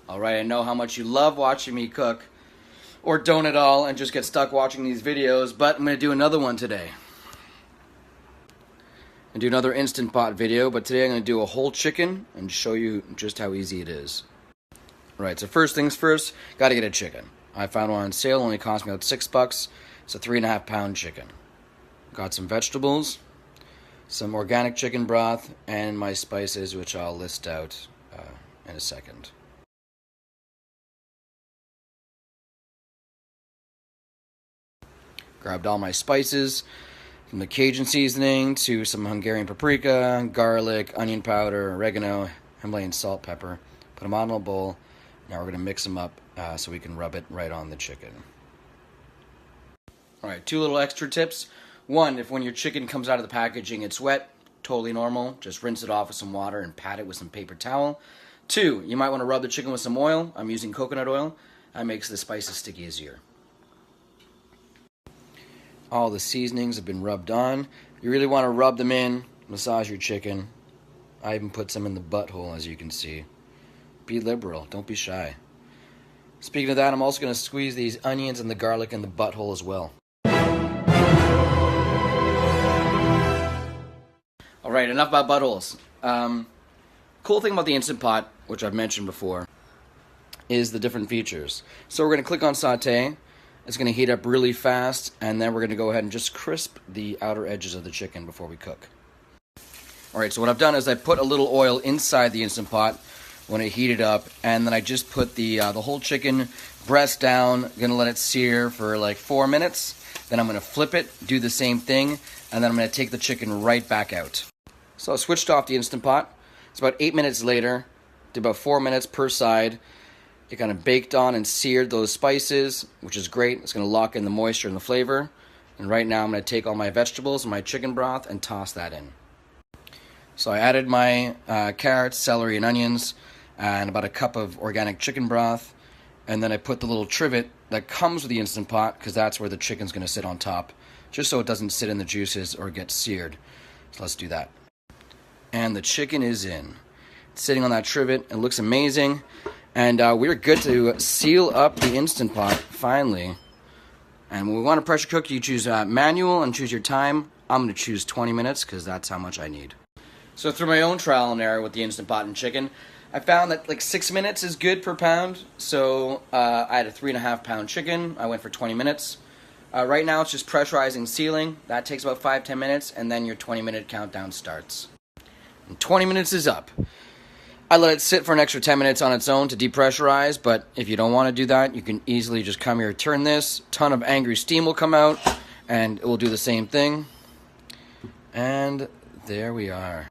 Alright, I know how much you love watching me cook, or don't at all and just get stuck watching these videos, but I'm going to do another one today. And do another Instant Pot video, but today I'm going to do a whole chicken and show you just how easy it is. Alright, so first things first, got to get a chicken. I found one on sale, only cost me about $6. It's a 3.5 pound chicken. Got some vegetables, some organic chicken broth, and my spices, which I'll list out in a second. Grabbed all my spices, from the Cajun seasoning to some Hungarian paprika, garlic, onion powder, oregano, Himalayan salt, pepper. Put them on a bowl. Now we're going to mix them up so we can rub it right on the chicken. Alright, 2 little extra tips. 1, if when your chicken comes out of the packaging it's wet, totally normal. Just rinse it off with some water and pat it with some paper towel. 2, you might want to rub the chicken with some oil. I'm using coconut oil. That makes the spices stick easier. All the seasonings have been rubbed on. You really want to rub them in, massage your chicken. I even put some in the butthole, as you can see. Be liberal, don't be shy. Speaking of that, I'm also going to squeeze these onions and the garlic in the butthole as well. Alright, enough about buttholes. Cool thing about the Instant Pot, which I've mentioned before, is the different features. So we're going to click on Saute. It's going to heat up really fast, and then we're going to go ahead and just crisp the outer edges of the chicken before we cook. Alright, so what I've done is I put a little oil inside the Instant Pot when it heated up, and then I just put the whole chicken breast down. Going to let it sear for like 4 minutes. Then I'm going to flip it, do the same thing, and then I'm going to take the chicken right back out. So I switched off the Instant Pot. It's about 8 minutes later. Did about 4 minutes per side. It kind of baked on and seared those spices, which is great. It's going to lock in the moisture and the flavor. And right now I'm going to take all my vegetables and my chicken broth and toss that in. So I added my carrots, celery, and onions, and about a cup of organic chicken broth. And then I put the little trivet that comes with the Instant Pot, because that's where the chicken's going to sit on top, just so it doesn't sit in the juices or get seared. So let's do that. And the chicken is in. It's sitting on that trivet. It looks amazing. And we're good to seal up the Instant Pot, finally. And when we want to pressure cook, you choose manual and choose your time. I'm going to choose 20 minutes because that's how much I need. So through my own trial and error with the Instant Pot and chicken, I found that like 6 minutes is good per pound. So I had a 3.5 pound chicken. I went for 20 minutes. Right now it's just pressurizing, sealing. That takes about 5-10 minutes, and then your 20-minute countdown starts. And 20 minutes is up. I let it sit for an extra 10 minutes on its own to depressurize, but if you don't want to do that, you can easily just come here, turn this, ton of angry steam will come out, and it will do the same thing. And there we are.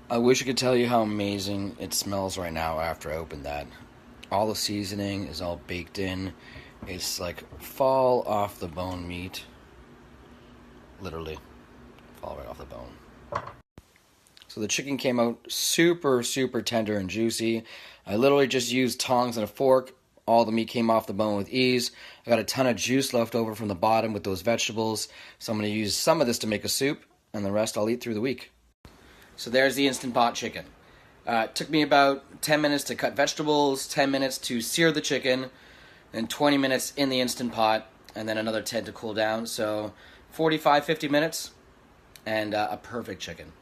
I wish I could tell you how amazing it smells right now after I opened that. All the seasoning is all baked in. It's like fall off the bone meat. Literally, fall right off the bone. So the chicken came out super, super tender and juicy. I literally just used tongs and a fork. All the meat came off the bone with ease. I got a ton of juice left over from the bottom with those vegetables. So I'm going to use some of this to make a soup, and the rest I'll eat through the week. So there's the Instant Pot chicken. It took me about 10 minutes to cut vegetables, 10 minutes to sear the chicken, and 20 minutes in the Instant Pot, and then another 10 to cool down. So 45-50 minutes, and a perfect chicken.